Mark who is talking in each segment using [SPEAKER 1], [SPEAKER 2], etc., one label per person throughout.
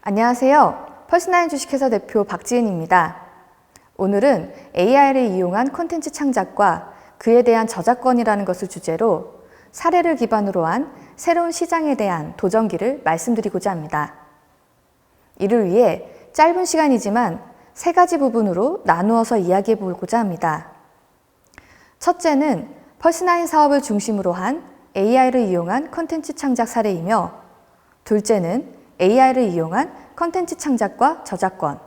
[SPEAKER 1] 안녕하세요. 펄스나인 주식회사 대표 박지은입니다. 오늘은 AI를 이용한 콘텐츠 창작과 그에 대한 저작권이라는 것을 주제로 사례를 기반으로 한 새로운 시장에 대한 도전기를 말씀드리고자 합니다. 이를 위해 짧은 시간이지만 세 가지 부분으로 나누어서 이야기해 보고자 합니다. 첫째는 펄스나인 사업을 중심으로 한 AI를 이용한 콘텐츠 창작 사례이며, 둘째는 AI를 이용한 콘텐츠 창작과 저작권,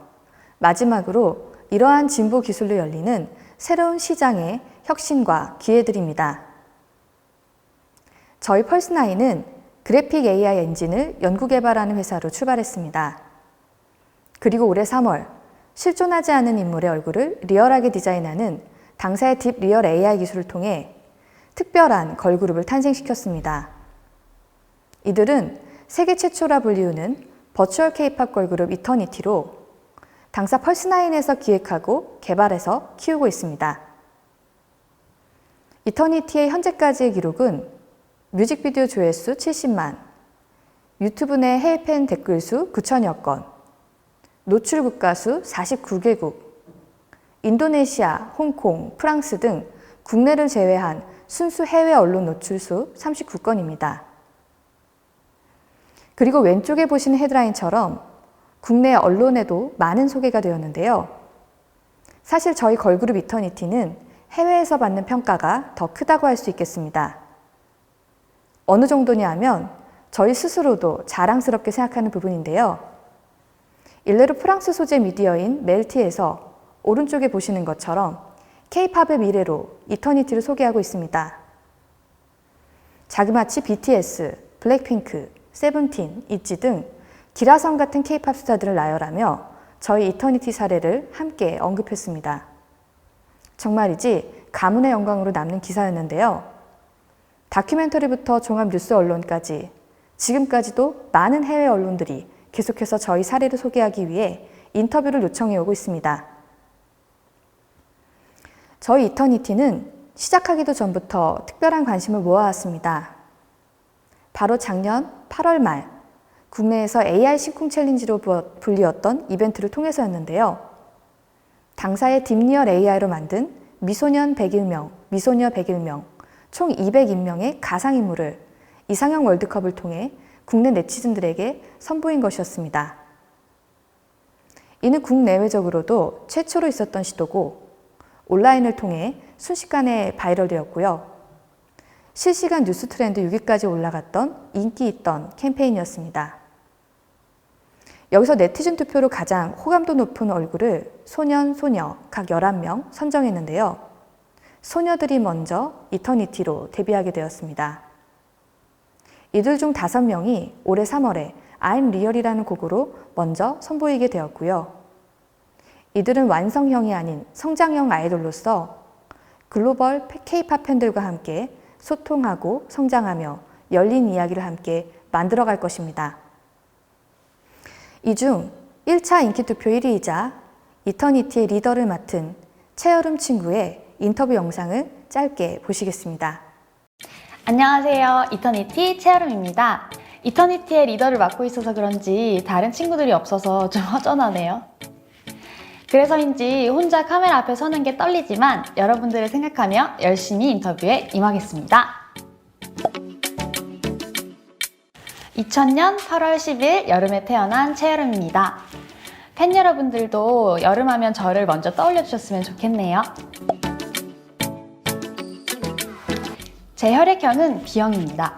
[SPEAKER 1] 마지막으로 이러한 진보 기술로 열리는 새로운 시장의 혁신과 기회들입니다. 저희 펄스나인은 그래픽 AI 엔진을 연구개발하는 회사로 출발했습니다. 그리고 올해 3월, 실존하지 않은 인물의 얼굴을 리얼하게 디자인하는 당사의 딥 리얼 AI 기술을 통해 특별한 걸그룹을 탄생시켰습니다. 이들은 세계 최초라 불리우는 버추얼 K-팝 걸그룹 이터니티로 당사 펄스나인에서 기획하고 개발해서 키우고 있습니다. 이터니티의 현재까지의 기록은 뮤직비디오 조회수 70만, 유튜브 내 해외 팬 댓글 수 9천여 건, 노출 국가 수 49개국, 인도네시아, 홍콩, 프랑스 등 국내를 제외한 순수 해외 언론 노출 수 39건입니다. 그리고 왼쪽에 보시는 헤드라인처럼 국내 언론에도 많은 소개가 되었는데요. 사실 저희 걸그룹 이터니티는 해외에서 받는 평가가 더 크다고 할 수 있겠습니다. 어느 정도냐 하면 저희 스스로도 자랑스럽게 생각하는 부분인데요. 일례로 프랑스 소재 미디어인 멜티에서 오른쪽에 보시는 것처럼 K-팝의 미래로 이터니티를 소개하고 있습니다. 자그마치 BTS, 블랙핑크, 세븐틴, 있지 등 기라성 같은 K-팝 스타들을 나열하며 저희 이터니티 사례를 함께 언급했습니다. 정말이지 가문의 영광으로 남는 기사였는데요. 다큐멘터리부터 종합 뉴스 언론까지 지금까지도 많은 해외 언론들이 계속해서 저희 사례를 소개하기 위해 인터뷰를 요청해 오고 있습니다. 저희 이터니티는 시작하기도 전부터 특별한 관심을 모아왔습니다. 바로 작년 8월 말 국내에서 AI 심쿵 챌린지로 불리웠던 이벤트를 통해서였는데요. 당사의 딥리얼 AI로 만든 미소년 101명, 미소녀 101명, 총 200인명의 가상인물을 이상형 월드컵을 통해 국내 네티즌들에게 선보인 것이었습니다. 이는 국내외적으로도 최초로 있었던 시도고 온라인을 통해 순식간에 바이럴되었고요. 실시간 뉴스 트렌드 6위까지 올라갔던 인기 있던 캠페인이었습니다. 여기서 네티즌 투표로 가장 호감도 높은 얼굴을 소년, 소녀 각 11명 선정했는데요. 소녀들이 먼저 이터니티로 데뷔하게 되었습니다. 이들 중 5명이 올해 3월에 I'm Real이라는 곡으로 먼저 선보이게 되었고요. 이들은 완성형이 아닌 성장형 아이돌로서 글로벌 K-팝 팬들과 함께 소통하고 성장하며 열린 이야기를 함께 만들어갈 것입니다. 이 중 1차 인기투표 1위이자 이터니티의 리더를 맡은 채여름 친구의 인터뷰 영상을 짧게 보시겠습니다.
[SPEAKER 2] 안녕하세요. 이터니티 채여름입니다. 이터니티의 리더를 맡고 있어서 그런지 다른 친구들이 없어서 좀 허전하네요. 그래서인지 혼자 카메라 앞에 서는 게 떨리지만 여러분들을 생각하며 열심히 인터뷰에 임하겠습니다. 2000년 8월 10일 여름에 태어난 채여름입니다. 팬 여러분들도 여름하면 저를 먼저 떠올려 주셨으면 좋겠네요. 제 혈액형은 B형입니다.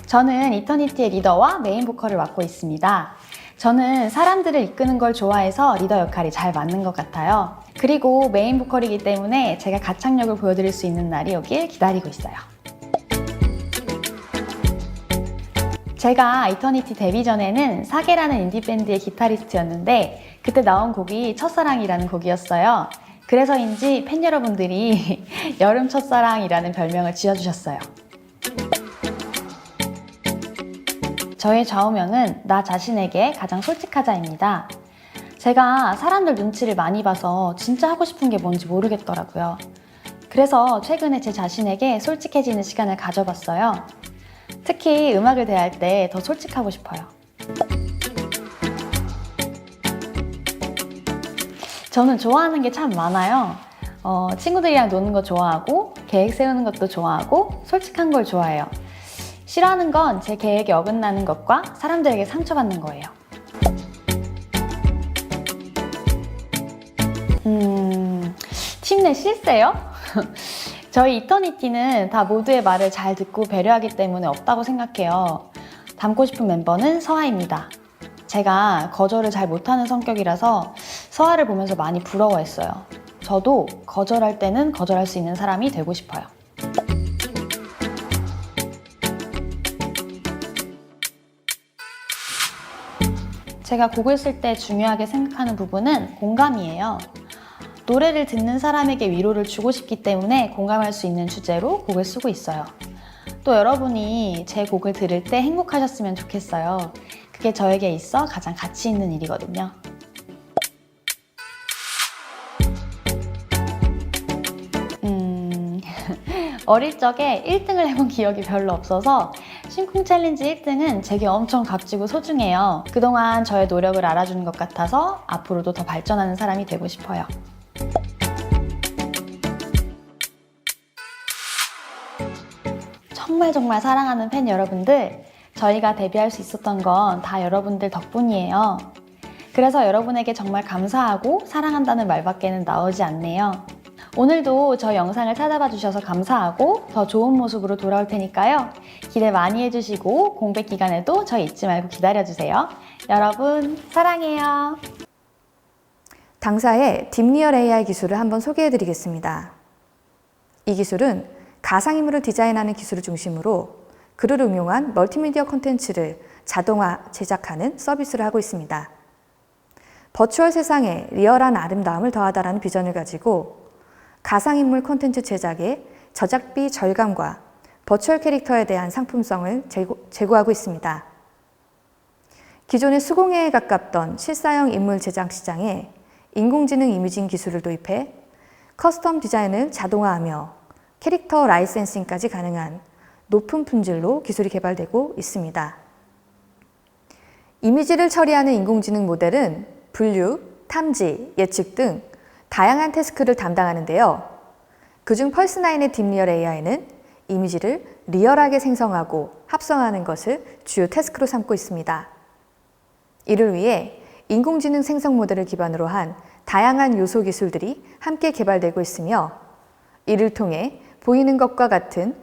[SPEAKER 2] 저는 이터니티의 리더와 메인 보컬을 맡고 있습니다. 저는 사람들을 이끄는 걸 좋아해서 리더 역할이 잘 맞는 것 같아요. 그리고 메인 보컬이기 때문에 제가 가창력을 보여드릴 수 있는 날이 오길 기다리고 있어요. 제가 이터니티 데뷔 전에는 사계라는 인디밴드의 기타리스트였는데 그때 나온 곡이 첫사랑이라는 곡이었어요. 그래서인지 팬 여러분들이 여름 첫사랑이라는 별명을 지어주셨어요. 저의 좌우명은 나 자신에게 가장 솔직하자입니다. 제가 사람들 눈치를 많이 봐서 진짜 하고 싶은 게 뭔지 모르겠더라고요. 그래서 최근에 제 자신에게 솔직해지는 시간을 가져봤어요. 특히 음악을 대할 때 더 솔직하고 싶어요. 저는 좋아하는 게 참 많아요. 친구들이랑 노는 거 좋아하고, 계획 세우는 것도 좋아하고, 솔직한 걸 좋아해요. 싫어하는 건 제 계획에 어긋나는 것과 사람들에게 상처받는 거예요. 팀 내 실세요? 저희 이터니티는 다 모두의 말을 잘 듣고 배려하기 때문에 없다고 생각해요. 닮고 싶은 멤버는 서아입니다. 제가 거절을 잘 못하는 성격이라서 서아를 보면서 많이 부러워했어요. 저도 거절할 때는 거절할 수 있는 사람이 되고 싶어요. 제가 곡을 쓸 때 중요하게 생각하는 부분은 공감이에요. 노래를 듣는 사람에게 위로를 주고 싶기 때문에 공감할 수 있는 주제로 곡을 쓰고 있어요. 또 여러분이 제 곡을 들을 때 행복하셨으면 좋겠어요. 그게 저에게 있어 가장 가치 있는 일이거든요. 어릴 적에 1등을 해본 기억이 별로 없어서 심쿵 챌린지 1등은 제게 엄청 값지고 소중해요. 그동안 저의 노력을 알아주는 것 같아서 앞으로도 더 발전하는 사람이 되고 싶어요. 정말 사랑하는 팬 여러분들, 저희가 데뷔할 수 있었던 건 다 여러분들 덕분이에요. 그래서 여러분에게 정말 감사하고 사랑한다는 말밖에는 나오지 않네요. 오늘도 저 영상을 찾아봐 주셔서 감사하고 더 좋은 모습으로 돌아올 테니까요. 기대 많이 해주시고 공백 기간에도 저희 잊지 말고 기다려주세요. 여러분 사랑해요.
[SPEAKER 1] 당사의 딥리얼 AI 기술을 한번 소개해 드리겠습니다. 이 기술은 가상인물을 디자인하는 기술을 중심으로 그를 응용한 멀티미디어 콘텐츠를 자동화 제작하는 서비스를 하고 있습니다. 버추얼 세상에 리얼한 아름다움을 더하다라는 비전을 가지고 가상인물 콘텐츠 제작에 저작비 절감과 버추얼 캐릭터에 대한 상품성을 제고하고 있습니다. 기존의 수공예에 가깝던 실사형 인물 제작 시장에 인공지능 이미징 기술을 도입해 커스텀 디자인을 자동화하며 캐릭터 라이센싱까지 가능한 높은 품질로 기술이 개발되고 있습니다. 이미지를 처리하는 인공지능 모델은 분류, 탐지, 예측 등 다양한 태스크를 담당하는데요. 그중 펄스9의 딥리얼 AI는 이미지를 리얼하게 생성하고 합성하는 것을 주요 태스크로 삼고 있습니다. 이를 위해 인공지능 생성 모델을 기반으로 한 다양한 요소 기술들이 함께 개발되고 있으며 이를 통해 보이는 것과 같은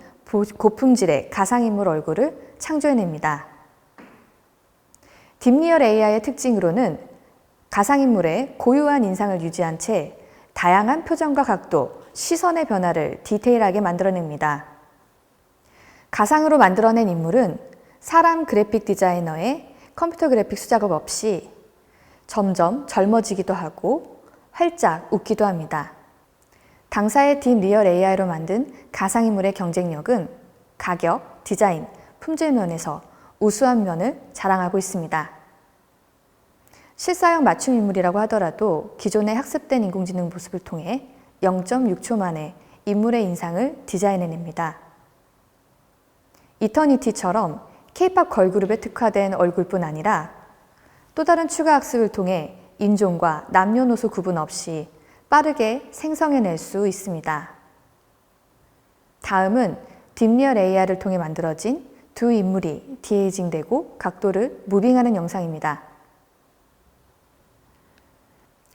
[SPEAKER 1] 고품질의 가상인물 얼굴을 창조해냅니다. 딥리얼 AI의 특징으로는 가상인물의 고유한 인상을 유지한 채 다양한 표정과 각도, 시선의 변화를 디테일하게 만들어냅니다. 가상으로 만들어낸 인물은 사람 그래픽 디자이너의 컴퓨터 그래픽 수작업 없이 점점 젊어지기도 하고 활짝 웃기도 합니다. 당사의 딥리얼 AI로 만든 가상인물의 경쟁력은 가격, 디자인, 품질 면에서 우수한 면을 자랑하고 있습니다. 실사형 맞춤 인물이라고 하더라도 기존의 학습된 인공지능 모습을 통해 0.6초 만에 인물의 인상을 디자인해냅니다. 이터니티처럼 K-POP 걸그룹에 특화된 얼굴뿐 아니라 또 다른 추가 학습을 통해 인종과 남녀노소 구분 없이 빠르게 생성해낼 수 있습니다. 다음은 딥리얼 AI를 통해 만들어진 두 인물이 디에이징되고 각도를 무빙하는 영상입니다.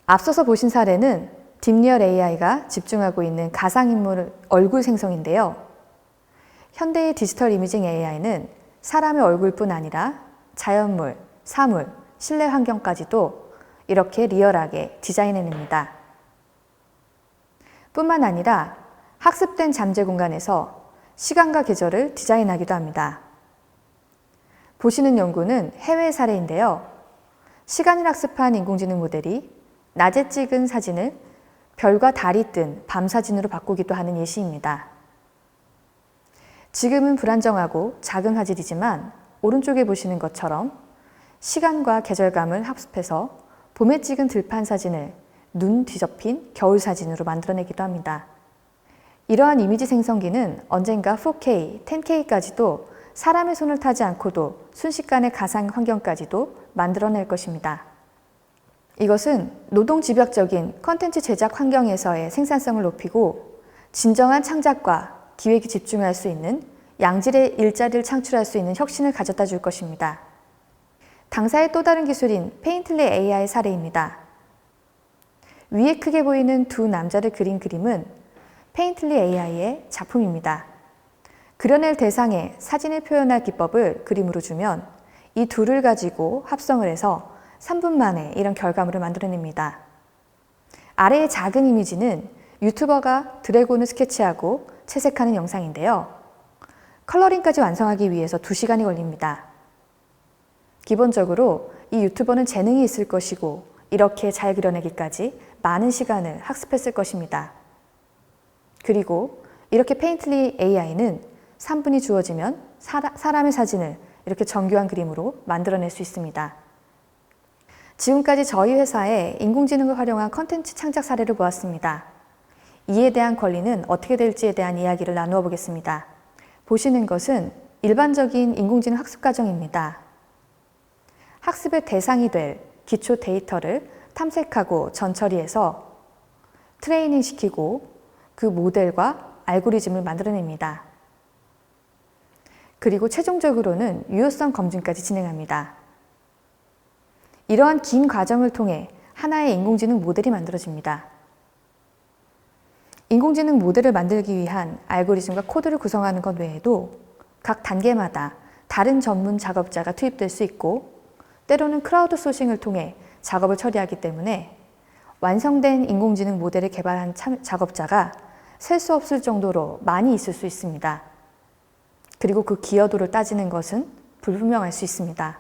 [SPEAKER 1] 앞서서 보신 사례는 딥리얼 AI가 집중하고 있는 가상인물 얼굴 생성인데요. 현대의 디지털 이미징 AI는 사람의 얼굴뿐 아니라 자연물, 사물, 실내 환경까지도 이렇게 리얼하게 디자인해냅니다. 뿐만 아니라 학습된 잠재 공간에서 시간과 계절을 디자인하기도 합니다. 보시는 연구는 해외 사례인데요. 시간을 학습한 인공지능 모델이 낮에 찍은 사진을 별과 달이 뜬 밤 사진으로 바꾸기도 하는 예시입니다. 지금은 불안정하고 작은 화질이지만 오른쪽에 보시는 것처럼 시간과 계절감을 합습해서 봄에 찍은 들판 사진을 눈 뒤덮인 겨울 사진으로 만들어내기도 합니다. 이러한 이미지 생성기는 언젠가 4K, 10K까지도 사람의 손을 타지 않고도 순식간에 가상 환경까지도 만들어낼 것입니다. 이것은 노동 집약적인 컨텐츠 제작 환경에서의 생산성을 높이고 진정한 창작과 기획에 집중할 수 있는 양질의 일자리를 창출할 수 있는 혁신을 가져다 줄 것입니다. 당사의 또 다른 기술인 페인틀리 AI 사례입니다. 위에 크게 보이는 두 남자를 그린 그림은 페인틀리 AI의 작품입니다. 그려낼 대상에 사진을 표현할 기법을 그림으로 주면 이 둘을 가지고 합성을 해서 3분 만에 이런 결과물을 만들어냅니다. 아래의 작은 이미지는 유튜버가 드래곤을 스케치하고 채색하는 영상인데요. 컬러링까지 완성하기 위해서 2시간이 걸립니다. 기본적으로 이 유튜버는 재능이 있을 것이고 이렇게 잘 그려내기까지 많은 시간을 학습했을 것입니다. 그리고 이렇게 페인틀리 AI는 3분이 주어지면 사람의 사진을 이렇게 정교한 그림으로 만들어낼 수 있습니다. 지금까지 저희 회사의 인공지능을 활용한 컨텐츠 창작 사례를 보았습니다. 이에 대한 권리는 어떻게 될지에 대한 이야기를 나누어 보겠습니다. 보시는 것은 일반적인 인공지능 학습 과정입니다. 학습의 대상이 될 기초 데이터를 탐색하고 전처리해서 트레이닝 시키고 그 모델과 알고리즘을 만들어냅니다. 그리고 최종적으로는 유효성 검증까지 진행합니다. 이러한 긴 과정을 통해 하나의 인공지능 모델이 만들어집니다. 인공지능 모델을 만들기 위한 알고리즘과 코드를 구성하는 것 외에도 각 단계마다 다른 전문 작업자가 투입될 수 있고 때로는 크라우드 소싱을 통해 작업을 처리하기 때문에 완성된 인공지능 모델을 개발한 작업자가 셀 수 없을 정도로 많이 있을 수 있습니다. 그리고 그 기여도를 따지는 것은 불분명할 수 있습니다.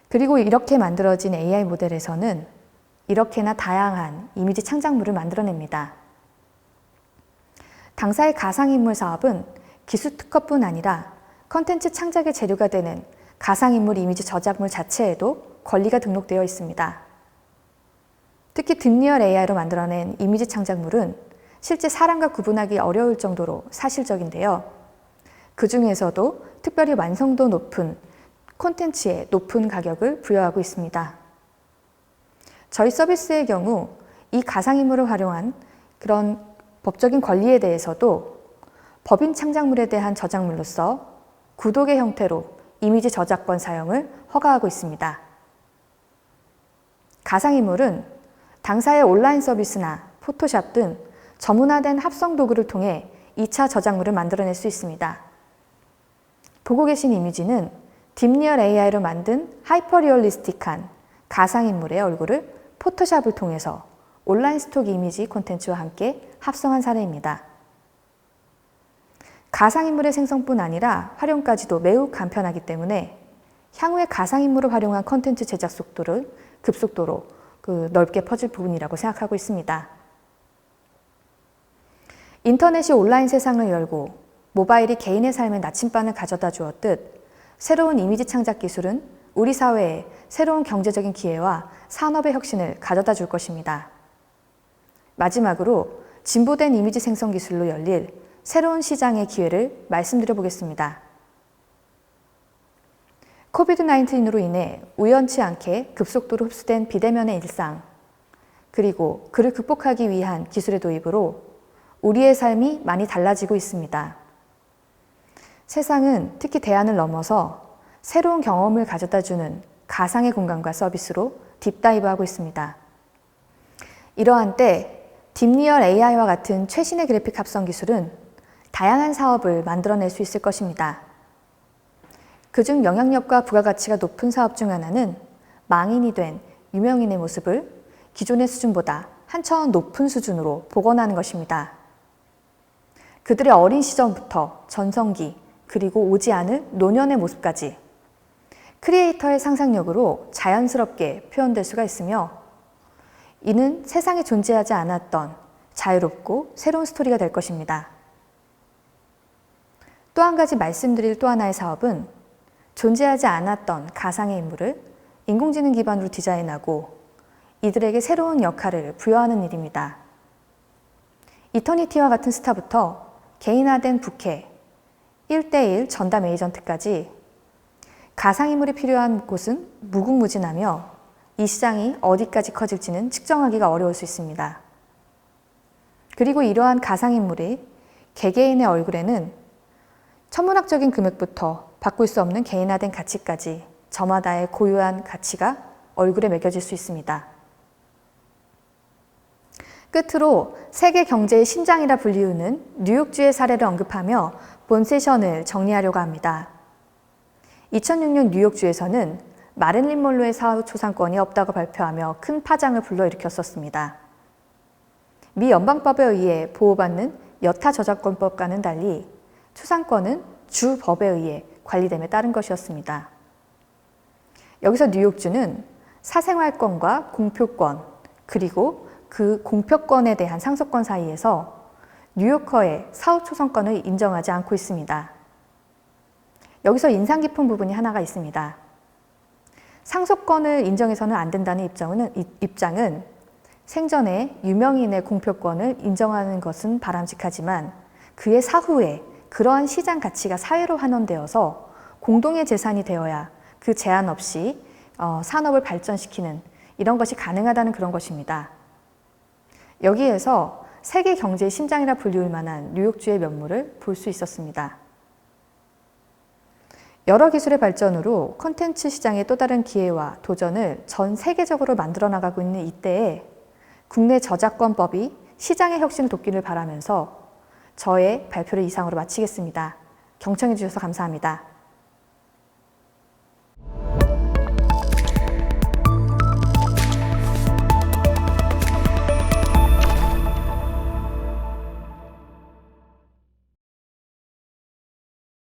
[SPEAKER 1] 그리고 이렇게 만들어진 AI 모델에서는 이렇게나 다양한 이미지 창작물을 만들어냅니다. 당사의 가상인물 사업은 기술 특허뿐 아니라 컨텐츠 창작의 재료가 되는 가상인물 이미지 저작물 자체에도 권리가 등록되어 있습니다. 특히 딥리얼 AI로 만들어낸 이미지 창작물은 실제 사람과 구분하기 어려울 정도로 사실적인데요. 그 중에서도 특별히 완성도 높은 콘텐츠에 높은 가격을 부여하고 있습니다. 저희 서비스의 경우 이 가상인물을 활용한 그런 법적인 권리에 대해서도 법인 창작물에 대한 저작물로서 구독의 형태로 이미지 저작권 사용을 허가하고 있습니다. 가상인물은 당사의 온라인 서비스나 포토샵 등 전문화된 합성 도구를 통해 2차 저작물을 만들어낼 수 있습니다. 보고 계신 이미지는 딥리얼 AI로 만든 하이퍼리얼리스틱한 가상인물의 얼굴을 포토샵을 통해서 온라인 스톡 이미지 콘텐츠와 함께 합성한 사례입니다. 가상인물의 생성뿐 아니라 활용까지도 매우 간편하기 때문에 향후에 가상인물을 활용한 콘텐츠 제작 속도를 급속도로 넓게 퍼질 부분이라고 생각하고 있습니다. 인터넷이 온라인 세상을 열고 모바일이 개인의 삶에 나침반을 가져다 주었듯 새로운 이미지 창작 기술은 우리 사회에 새로운 경제적인 기회와 산업의 혁신을 가져다 줄 것입니다. 마지막으로 진보된 이미지 생성 기술로 열릴 새로운 시장의 기회를 말씀드려 보겠습니다. 코비드-19로 인해 우연치 않게 급속도로 흡수된 비대면의 일상, 그리고 그를 극복하기 위한 기술의 도입으로 우리의 삶이 많이 달라지고 있습니다. 세상은 특히 대안을 넘어서 새로운 경험을 가져다주는 가상의 공간과 서비스로 딥다이브하고 있습니다. 이러한 때 딥리얼 AI와 같은 최신의 그래픽 합성 기술은 다양한 사업을 만들어낼 수 있을 것입니다. 그중 영향력과 부가가치가 높은 사업 중 하나는 망인이 된 유명인의 모습을 기존의 수준보다 한 차원 높은 수준으로 복원하는 것입니다. 그들의 어린 시절부터 전성기, 그리고 오지 않을 노년의 모습까지 크리에이터의 상상력으로 자연스럽게 표현될 수가 있으며 이는 세상에 존재하지 않았던 자유롭고 새로운 스토리가 될 것입니다. 또 한 가지 말씀드릴 또 하나의 사업은 존재하지 않았던 가상의 인물을 인공지능 기반으로 디자인하고 이들에게 새로운 역할을 부여하는 일입니다. 이터니티와 같은 스타부터 개인화된 부캐, 1대1 전담 에이전트까지 가상인물이 필요한 곳은 무궁무진하며 이 시장이 어디까지 커질지는 측정하기가 어려울 수 있습니다. 그리고 이러한 가상인물이 개개인의 얼굴에는 천문학적인 금액부터 바꿀 수 없는 개인화된 가치까지 저마다의 고유한 가치가 얼굴에 매겨질 수 있습니다. 끝으로 세계 경제의 심장이라 불리우는 뉴욕주의 사례를 언급하며 본 세션을 정리하려고 합니다. 2006년 뉴욕주에서는 마릴린 먼로의 사후 초상권이 없다고 발표하며 큰 파장을 불러일으켰었습니다. 미 연방법에 의해 보호받는 여타 저작권법과는 달리 초상권은 주 법에 의해 관리됨에 따른 것이었습니다. 여기서 뉴욕주는 사생활권과 공표권, 그리고 그 공표권에 대한 상속권 사이에서 뉴요커의 사후 초상권을 인정하지 않고 있습니다. 여기서 인상 깊은 부분이 하나가 있습니다. 상속권을 인정해서는 안 된다는 입장은 생전에 유명인의 공표권을 인정하는 것은 바람직하지만 그의 사후에 그러한 시장 가치가 사회로 환원되어서 공동의 재산이 되어야 그 제한 없이 산업을 발전시키는 이런 것이 가능하다는 그런 것입니다. 여기에서 세계 경제의 심장이라 불리울 만한 뉴욕주의 면모를 볼 수 있었습니다. 여러 기술의 발전으로 콘텐츠 시장의 또 다른 기회와 도전을 전 세계적으로 만들어 나가고 있는 이때에 국내 저작권법이 시장의 혁신을 돕기를 바라면서 저의 발표를 이상으로 마치겠습니다. 경청해 주셔서 감사합니다.